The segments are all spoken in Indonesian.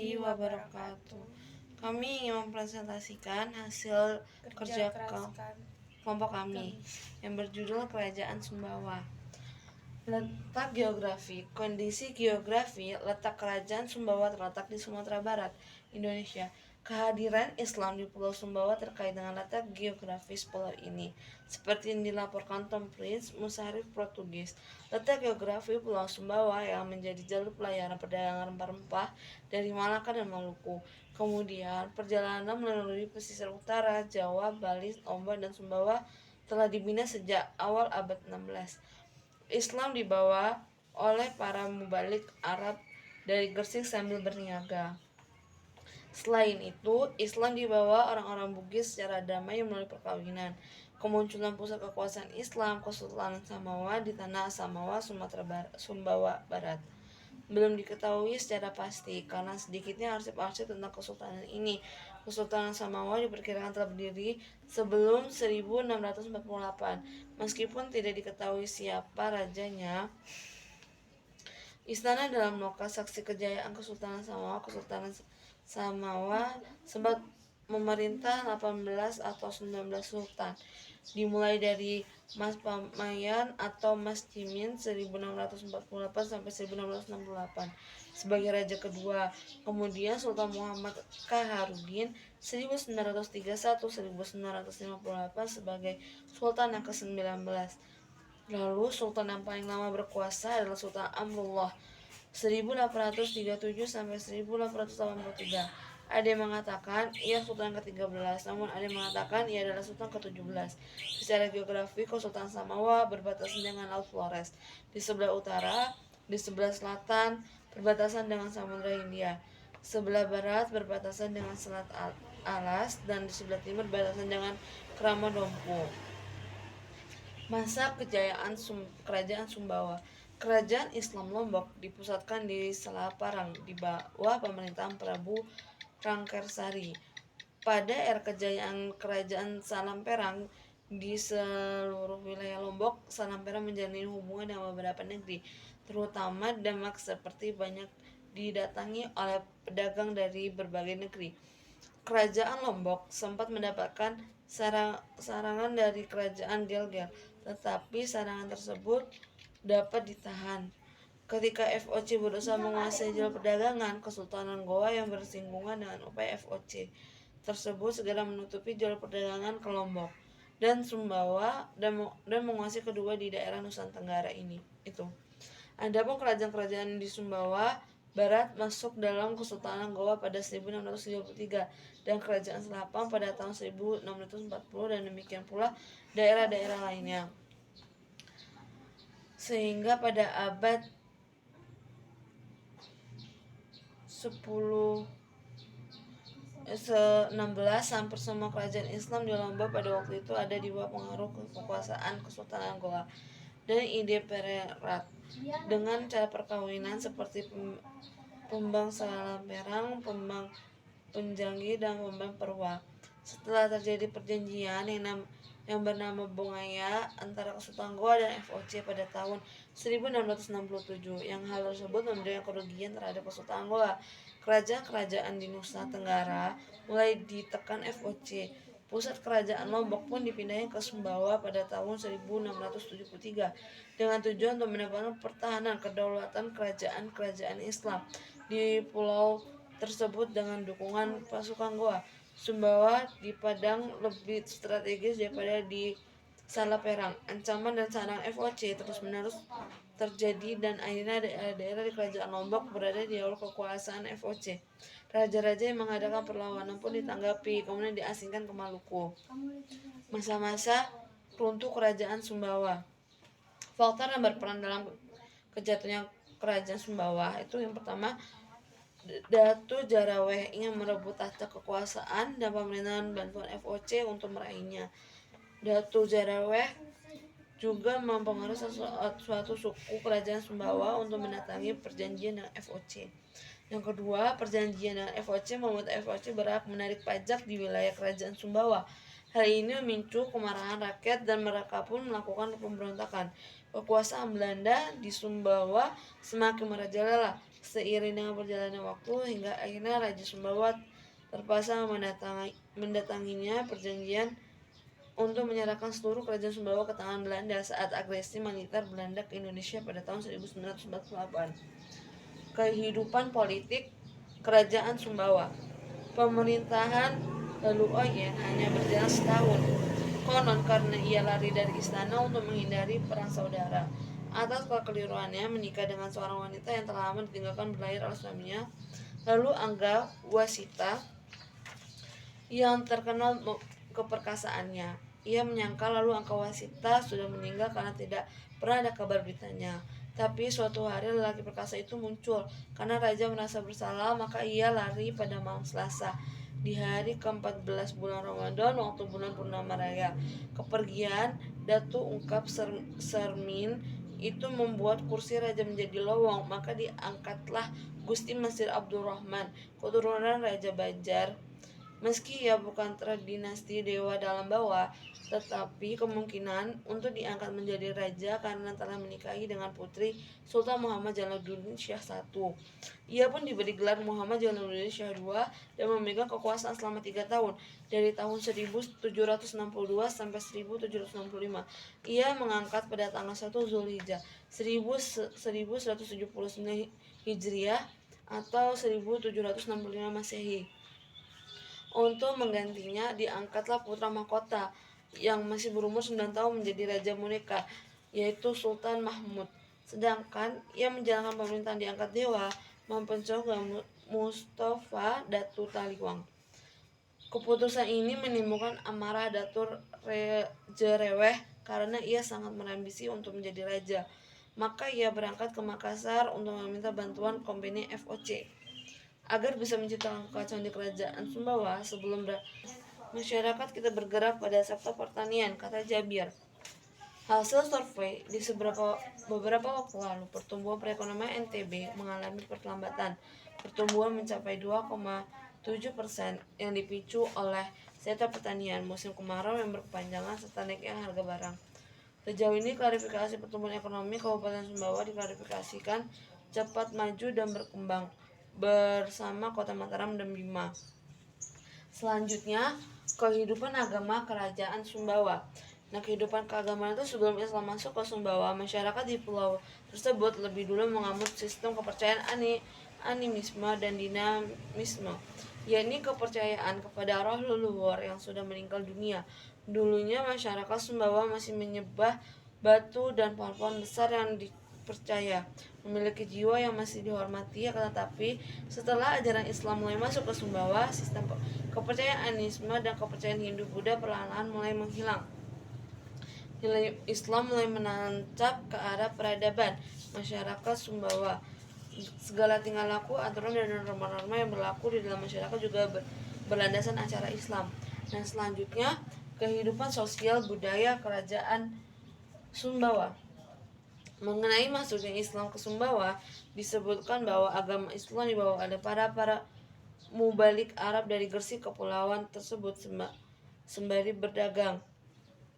warahmatullahi wabarakatuh. Kami ingin mempresentasikan hasil kerja kelompok kami yang berjudul Kerajaan Sumbawa. Letak geografi. Kondisi geografi letak Kerajaan Sumbawa terletak di Sumatera Barat, Indonesia. Kehadiran Islam di Pulau Sumbawa terkait dengan letak geografis pulau ini, seperti yang dilaporkan Tom Prince, Musarif Portugis. Letak geografi Pulau Sumbawa yang menjadi jalur pelayaran perdagangan rempah-rempah dari Malaka dan Maluku. Kemudian, perjalanan melalui pesisir utara, Jawa, Bali, Lombok, dan Sumbawa telah dibina sejak awal abad 16. Islam dibawa oleh para mubalik Arab dari Gresik sambil berniaga. Selain itu, Islam dibawa orang-orang Bugis secara damai melalui perkawinan. Kemunculan pusat kekuasaan Islam, Kesultanan Samawa di tanah Samawa, Sumbawa Barat, belum diketahui secara pasti karena sedikitnya arsip-arsip tentang kesultanan ini. Kesultanan Samawa diperkirakan telah berdiri sebelum 1648. Meskipun tidak diketahui siapa rajanya, istana dalam nokas saksi kejayaan Kesultanan Samawa sempat memerintah 18 atau 19 sultan, dimulai dari Mas Pamayan atau Mas Cimin 1648 sampai 1668 sebagai raja kedua. Kemudian Sultan Muhammad Kaharudin 1931-1958 sebagai sultan yang ke-19. Lalu sultan yang paling lama berkuasa adalah Sultan Amrullah 1837 sampai 1883. Ada yang mengatakan ia sultan ke-13, namun ada yang mengatakan ia adalah sultan ke-17. Secara geografi, Kesultanan Samawa berbatasan dengan Laut Flores di sebelah utara, di sebelah selatan berbatasan dengan Samudra Hindia, sebelah barat berbatasan dengan Selat Alas, dan di sebelah timur berbatasan dengan Kerama Dompu. Masa kejayaan Kerajaan Sumbawa. Kerajaan Islam Lombok dipusatkan di Selaparang di bawah pemerintahan Prabu Rangkersari. Pada era kejayaan Kerajaan Salamperang di seluruh wilayah Lombok, Salamperang menjalin hubungan dengan beberapa negeri, terutama Demak, seperti banyak didatangi oleh pedagang dari berbagai negeri. Kerajaan Lombok sempat mendapatkan serangan dari Kerajaan Gelgel, tetapi serangan tersebut dapat ditahan. Ketika FOC berusaha menguasai jalur perdagangan, Kesultanan Goa yang bersinggungan dengan upaya FOC tersebut segera menutupi jalur perdagangan ke Lombok dan Sumbawa dan menguasai kedua di daerah Nusantara Tenggara ini. Adapun kerajaan-kerajaan di Sumbawa Barat masuk dalam Kesultanan Goa pada 1633 dan Kerajaan Selapang pada tahun 1640, dan demikian pula daerah-daerah lainnya. Sehingga pada abad 16 hampir semua kerajaan Islam di Lombok pada waktu itu ada di bawah pengaruh kekuasaan Kesultanan Goa dan ide Pererat dengan cara perkawinan seperti Pembang Salamperang, Pembang Penjanggi, dan Pembang Perwa. Setelah terjadi perjanjian yang bernama Bongaya antara Kesultanan Goa dan FOC pada tahun 1667, yang hal tersebut memberikan kerugian terhadap Kesultanan Goa. Kerajaan-kerajaan di Nusa Tenggara mulai ditekan FOC. Pusat kerajaan Lombok pun dipindahkan ke Sumbawa pada tahun 1673 dengan tujuan untuk mendapatkan pertahanan kedaulatan kerajaan-kerajaan Islam di pulau tersebut dengan dukungan pasukan Goa. Sumbawa dipandang lebih strategis daripada di Salaperang. Ancaman dan serangan FOC terus-menerus terjadi dan akhirnya daerah-daerah di kerajaan Lombok berada di bawah kekuasaan FOC. Raja-raja yang mengadakan perlawanan pun ditanggapi, kemudian diasingkan ke Maluku. Masa-masa runtuh kerajaan Sumbawa. Faktor yang berperan dalam kejatuhannya kerajaan Sumbawa itu yang pertama, Datu Jaraweh ingin merebut tahta kekuasaan dan pemerintahan bantuan FOC untuk meraihnya. Datu Jaraweh juga mempengaruhi suatu suku kerajaan Sumbawa untuk mendatangi perjanjian dengan FOC. Yang kedua, perjanjian dengan FOC membuat FOC berhak menarik pajak di wilayah kerajaan Sumbawa. Hal ini memicu kemarahan rakyat dan mereka pun melakukan pemberontakan. Kekuasaan Belanda di Sumbawa semakin merajalela. Seiring dengan berjalannya waktu hingga akhirnya Raja Sumbawa terpaksa mendatanginya perjanjian untuk menyerahkan seluruh kerajaan Sumbawa ke tangan Belanda saat agresi militer Belanda ke Indonesia pada tahun 1948. Kehidupan politik Kerajaan Sumbawa. Pemerintahan Lalu Oyen hanya berjalan setahun. Konon karena ia lari dari istana untuk menghindari perang saudara. Atas kekeliruannya menikah dengan seorang wanita yang telah lama ditinggalkan berlayar oleh suaminya, lalu Angga Wasita, yang terkenal keperkasaannya. Ia menyangka lalu Angga Wasita sudah meninggal karena tidak pernah ada kabar beritanya. Tapi suatu hari lelaki perkasa itu muncul. Karena raja merasa bersalah, maka ia lari pada malam Selasa di hari ke-14 bulan Ramadan, waktu bulan purnama raya. Kepergian Datu Ungkap Sermin itu membuat kursi raja menjadi lowong, maka diangkatlah Gusti Mesir Abdurrahman, keturunan Raja Banjar. Meski ia bukan dinasti dewa dalam bawah, tetapi kemungkinan untuk diangkat menjadi raja karena telah menikahi dengan putri Sultan Muhammad Jalaluddin Syah I. Ia pun diberi gelar Muhammad Jalaluddin Syah II dan memegang kekuasaan selama 3 tahun, dari tahun 1762 sampai 1765. Ia mengangkat pada tanggal 1 Zulhijjah 1179 Hijriah atau 1765 Masehi. Untuk menggantinya diangkatlah putra mahkota yang masih berumur 9 tahun menjadi Raja Boneka, yaitu Sultan Mahmud. Sedangkan ia menjalankan pemerintahan diangkat dewa Mampencoga Mustafa Datu Taliwang. Keputusan ini menimbulkan amarah Datuk Jereweh karena ia sangat berambisi untuk menjadi raja. Maka ia berangkat ke Makassar untuk meminta bantuan Kompeni FOC agar bisa menciptakan kekacauan di kerajaan Sumbawa. Sebelum masyarakat kita bergerak pada sektor pertanian, kata Jabir. Hasil survei di beberapa waktu lalu, pertumbuhan perekonomian NTB mengalami perlambatan. Pertumbuhan mencapai 2,7% yang dipicu oleh sektor pertanian, musim kemarau yang berkepanjangan, serta naiknya harga barang. Sejauh ini klarifikasi pertumbuhan ekonomi Kabupaten Sumbawa diklarifikasikan cepat maju dan berkembang bersama Kota Mataram dan Bima. Selanjutnya, kehidupan agama Kerajaan Sumbawa. Nah, kehidupan keagamaan itu sebelum Islam masuk ke Sumbawa, masyarakat di pulau tersebut lebih dulu menganut sistem kepercayaan animisme dan dinamisme, yakni kepercayaan kepada roh leluhur yang sudah meninggal dunia. Dulunya masyarakat Sumbawa masih menyembah batu dan pohon-pohon besar yang dipercaya memiliki jiwa yang masih dihormati, tetapi setelah ajaran Islam mulai masuk ke Sumbawa, sistem kepercayaan animisme dan kepercayaan Hindu-Buddha perlahan-lahan mulai menghilang. Nilai Islam mulai menancap ke arah peradaban masyarakat Sumbawa. Segala tingkah laku, aturan dan norma-norma yang berlaku di dalam masyarakat juga berlandasan acara Islam. Dan selanjutnya, kehidupan sosial budaya Kerajaan Sumbawa. Mengenai masuknya Islam ke Sumbawa, disebutkan bahwa agama Islam dibawa oleh para mubalik Arab dari Gresik kepulauan tersebut sembari berdagang.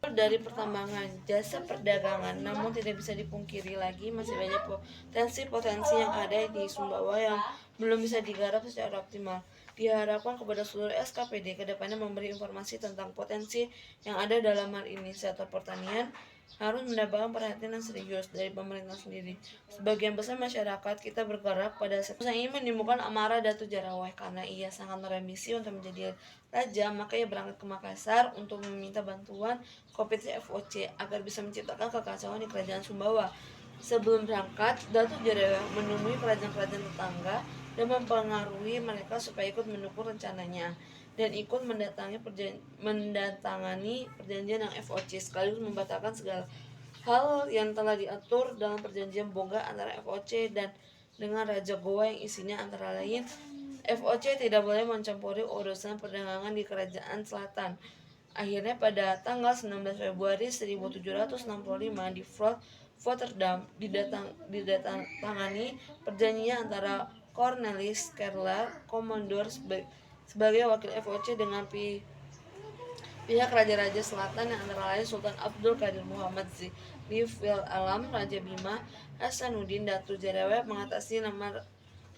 Dari pertambangan, jasa perdagangan, namun tidak bisa dipungkiri lagi masih banyak potensi-potensi yang ada di Sumbawa yang belum bisa digarap secara optimal. Diharapkan kepada seluruh SKPD kedepannya memberi informasi tentang potensi yang ada dalam hal ini. Sektor pertanian harus mendapatkan perhatian yang serius dari pemerintah sendiri. Sebagian besar masyarakat kita bergerak pada sektor ini menimbulkan amarah Datu Jaraweh karena ia sangat berambisi untuk menjadi raja, maka ia berangkat ke Makassar untuk meminta bantuan Kompeni FOC agar bisa menciptakan kekacauan di kerajaan Sumbawa. Sebelum berangkat, Datu Jaraweh menemui kerajaan-kerajaan tetangga dan mempengaruhi mereka supaya ikut mendukung rencananya dan ikut mendatangani perjanjian yang FOC, sekaligus membatalkan segala hal yang telah diatur dalam perjanjian Boga antara FOC dan dengan Raja Goa yang isinya antara lain FOC tidak boleh mencampuri urusan perdagangan di Kerajaan Selatan. Akhirnya pada tanggal 19 Februari 1765 di Fort Rotterdam didatangani perjanjian antara Cornelis Kerler, Komandor sebagai wakil FOC dengan pihak raja-raja selatan yang antara lain Sultan Abdul Qadir Muhammad Zikri Fil Alam, Raja Bima Hasanuddin. Datu Jaraweh mengatasi nama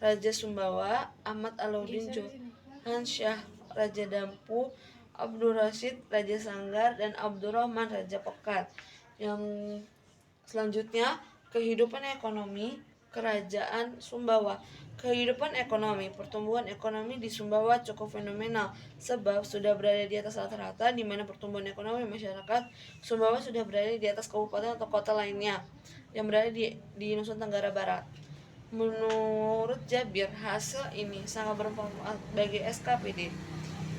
Raja Sumbawa, Ahmad Alauddin Johan Syah Raja Dampu, Abdul Rashid Raja Sanggar, dan Abdurrahman Raja Pekat. Yang selanjutnya, kehidupan ekonomi Kerajaan Sumbawa. Kehidupan ekonomi, pertumbuhan ekonomi di Sumbawa cukup fenomenal sebab sudah berada di atas rata-rata, di mana pertumbuhan ekonomi masyarakat Sumbawa sudah berada di atas kabupaten atau kota lainnya yang berada di Nusa Tenggara Barat. Menurut Jabir, hasil ini sangat bermanfaat bagi SKPD.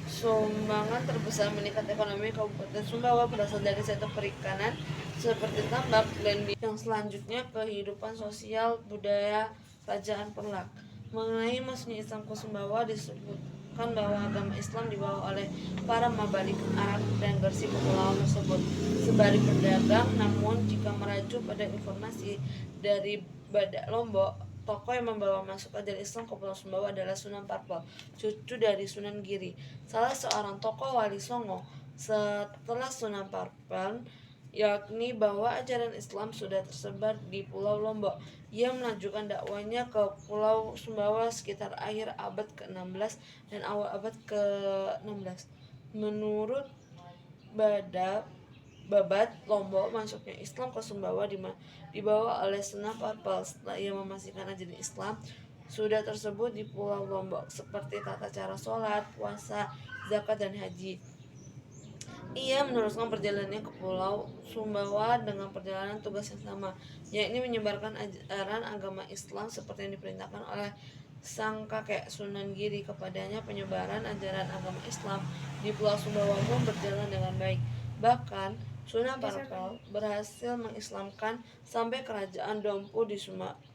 Sumbangan terbesar meningkat ekonomi Kabupaten Sumbawa berasal dari sektor perikanan seperti tambak dan yang selanjutnya kehidupan sosial budaya Kerajaan Perlak. Mengenai masuknya Islam ke Sumbawa, disebutkan bahwa agama Islam dibawa oleh para Mabalik Arab dan Gersi ke pulau tersebut sembari berdagang. Namun jika merujuk pada informasi dari Badak Lombok, tokoh yang membawa masuk ajaran Islam ke Pulau Sumbawa adalah Sunan Parpel, cucu dari Sunan Giri, salah seorang tokoh Wali Songo. Setelah Sunan Parpel, yakni bahwa ajaran Islam sudah tersebar di Pulau Lombok. Ia melanjutkan dakwanya ke Pulau Sumbawa sekitar akhir abad ke-16 dan awal abad ke-16. Menurut Babat Lombok, masuknya Islam ke Sumbawa dibawa oleh Sunan Parpel setelah ia memastikan ajaran Islam sudah tersebut di Pulau Lombok seperti tata cara sholat, puasa, zakat, dan haji. Ia meneruskan perjalanannya ke Pulau Sumbawa dengan perjalanan tugas yang sama, yakni menyebarkan ajaran agama Islam seperti yang diperintahkan oleh sang kakek Sunan Giri kepadanya. Penyebaran ajaran agama Islam di Pulau Sumbawa pun berjalan dengan baik. Bahkan Sunan Parpel berhasil mengislamkan sampai kerajaan Dompu di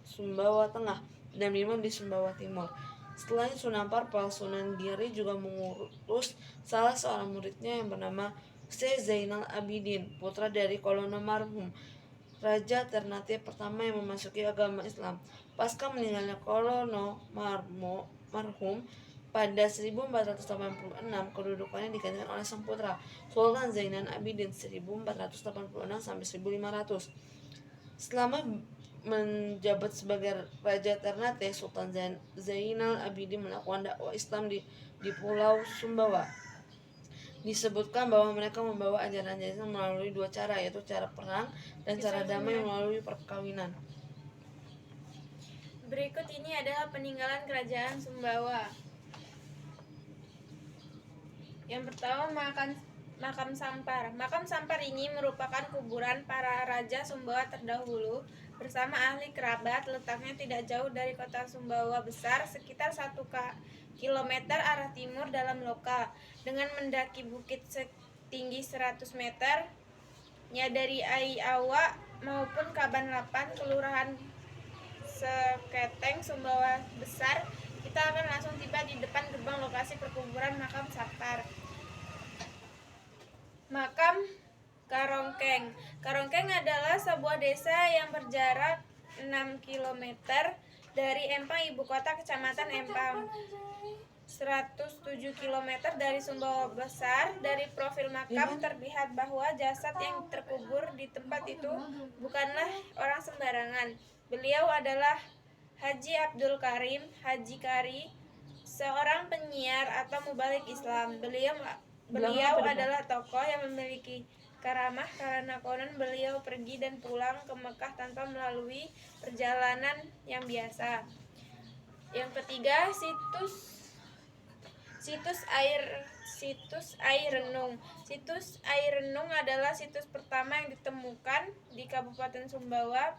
Sumbawa Tengah dan Bima di Sumbawa Timur. Selain Sunan Parpel, Sunan Giri juga mengurus salah seorang muridnya yang bernama Syekh Zainal Abidin, putra dari Kolono marhum, raja Ternate pertama yang memasuki agama Islam. Pasca meninggalnya Kolono marhum pada 1486, kedudukannya digantikan oleh sang putra Sultan Zainal Abidin 1486 sampai 1500. Selama menjabat sebagai Raja Ternate, Sultan Zainal Abidin melakukan dakwah Islam di Pulau Sumbawa. Disebutkan bahwa mereka membawa ajaran Islam melalui dua cara, yaitu cara perang dan cara damai melalui perkawinan. Berikut ini adalah peninggalan Kerajaan Sumbawa. Yang pertama, Makam Sampar. Makam Sampar ini merupakan kuburan para raja Sumbawa terdahulu bersama ahli kerabat. Letaknya tidak jauh dari kota Sumbawa Besar, sekitar 1 kilometer arah timur dalam loka. Dengan mendaki bukit setinggi 100 meter, dari Aiawa maupun Kabanlapan, Kelurahan Seketeng, Sumbawa Besar, kita akan langsung tiba di depan gerbang lokasi perkuburan Makam Sampar. Makam Karongkeng. Karongkeng adalah sebuah desa yang berjarak 6 km dari Empang, ibu kota kecamatan Empang. 107 km dari Sumbawa Besar. Dari profil makam terlihat bahwa jasad yang terkubur di tempat itu bukanlah orang sembarangan. Beliau adalah Haji Abdul Karim Haji Kari, seorang penyiar atau mubalik Islam. Beliau adalah tokoh yang memiliki karamah karena konon beliau pergi dan pulang ke Mekah tanpa melalui perjalanan yang biasa. Yang ketiga, situs air renung. Situs air renung adalah situs pertama yang ditemukan di Kabupaten Sumbawa.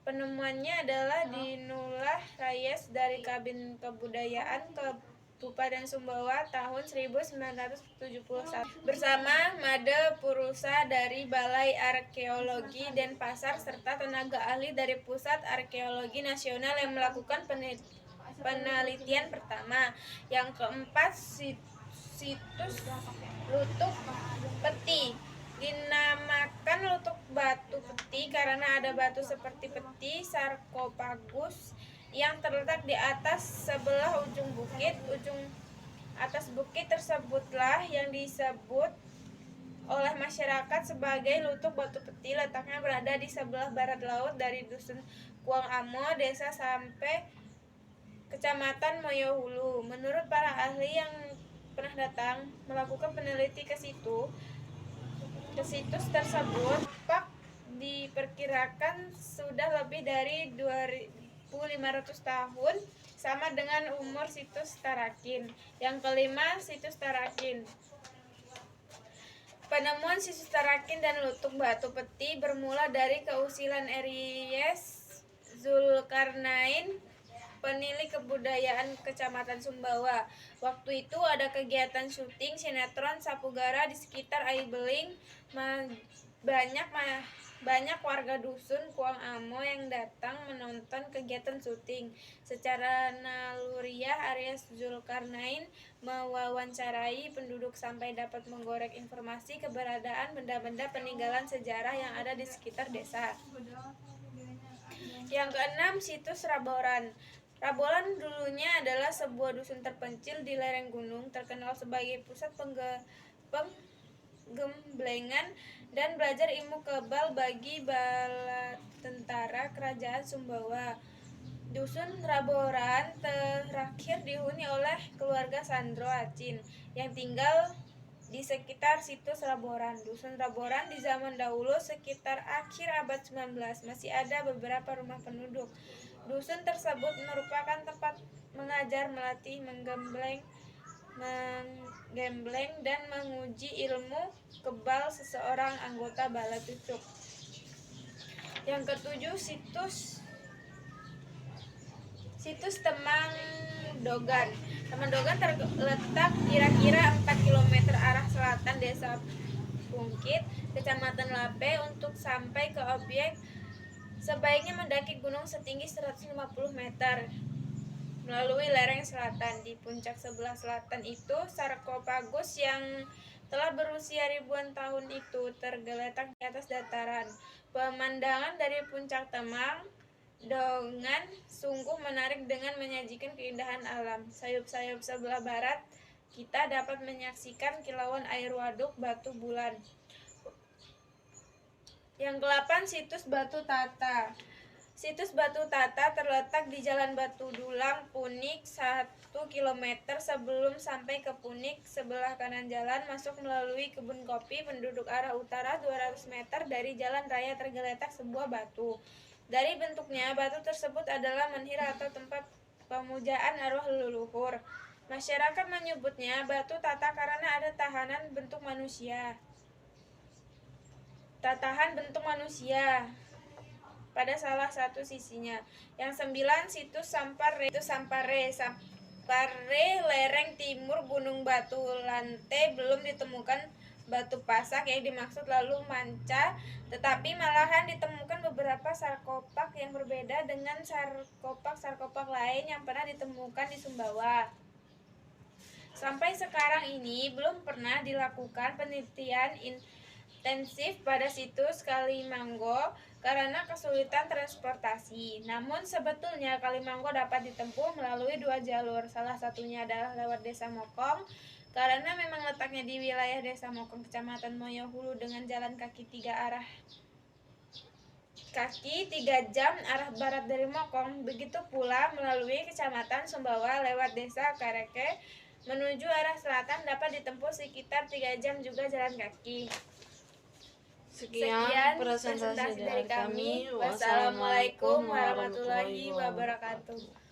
Penemuannya adalah di Nulah Rayes dari Kabin Kebudayaan Kabupaten Sumbawa tahun 1971 bersama Made Purusa dari Balai Arkeologi Denpasar serta tenaga ahli dari Pusat Arkeologi Nasional yang melakukan penelitian pertama. Yang keempat, situs Lutuk Peti. Dinamakan Lutuk Batu Peti karena ada batu seperti peti sarkofagus yang terletak di atas sebelah ujung bukit. Ujung atas bukit tersebutlah yang disebut oleh masyarakat sebagai Lutuk Batu Peti. Letaknya berada di sebelah barat laut dari Dusun Kuang Amo, Desa sampai Kecamatan Moyohulu. Menurut para ahli yang pernah datang melakukan peneliti ke situs tersebut, Pak diperkirakan sudah lebih dari 2.500 tahun, sama dengan umur situs Tarakin. Yang kelima, situs Tarakin. Penemuan situs Tarakin dan lutung batu peti bermula dari keusilan Aries Zulkarnain, penilik kebudayaan Kecamatan Sumbawa. Waktu itu ada kegiatan syuting sinetron Sapugara di sekitar Aibeling. Banyak warga dusun Kuang Amo yang datang menonton kegiatan syuting. Secara naluriah, Aries Zulkarnain mewawancarai penduduk sampai dapat menggorek informasi keberadaan benda-benda peninggalan sejarah yang ada di sekitar desa. Yang keenam, situs Raboran. Raboran dulunya adalah sebuah dusun terpencil di lereng gunung, terkenal sebagai pusat penggemblengan dan belajar ilmu kebal bagi bala tentara kerajaan Sumbawa. Dusun Raboran terakhir dihuni oleh keluarga Sandro Acin yang tinggal di sekitar situs Raboran. Dusun Raboran di zaman dahulu sekitar akhir abad 19 masih ada beberapa rumah penduduk. Dusun tersebut merupakan tempat mengajar, melatih, menggembleng dan menguji ilmu kebal seseorang anggota bala tucuk. Yang ketujuh, situs Temang Dogan. Temang Dogan terletak kira-kira 4 km arah selatan Desa Pungkit, Kecamatan Lape. Untuk sampai ke objek, sebaiknya mendaki gunung setinggi 150 meter melalui lereng selatan. Di puncak sebelah selatan itu, sarkofagus yang telah berusia ribuan tahun itu tergeletak di atas dataran. Pemandangan dari puncak Temang Dogan sungguh menarik dengan menyajikan keindahan alam. Sayup-sayup sebelah barat kita dapat menyaksikan kilauan air waduk Batu Bulan. Yang ke-8, situs Batu Tata. Situs Batu Tata terletak di Jalan Batu Dulang, Punik, 1 km sebelum sampai ke Punik. Sebelah kanan jalan masuk melalui kebun kopi penduduk arah utara. 200 meter dari jalan raya tergeletak sebuah batu. Dari bentuknya, batu tersebut adalah menhir atau tempat pemujaan arwah leluhur. Masyarakat menyebutnya Batu Tata karena ada tatahan bentuk manusia pada salah satu sisinya. Yang 9, situs Sampare. Sampare lereng timur Gunung Batu Lante. Belum ditemukan batu pasak yang dimaksud lalu manca, tetapi malahan ditemukan beberapa sarkofag yang berbeda dengan sarkofag lain yang pernah ditemukan di Sumbawa. Sampai sekarang ini belum pernah dilakukan penelitian intensif pada situs Kalimanggo karena kesulitan transportasi. Namun sebetulnya Kalimanggo dapat ditempuh melalui 2 jalur. Salah satunya adalah lewat Desa Mokong, karena memang letaknya di wilayah Desa Mokong, Kecamatan Moyohulu, dengan jalan kaki 3 jam arah barat dari Mokong. Begitu pula melalui Kecamatan Sumbawa lewat Desa Kareke menuju arah selatan dapat ditempuh sekitar 3 jam juga jalan kaki. Sekian presentasi dari kami. Wassalamualaikum warahmatullahi wabarakatuh.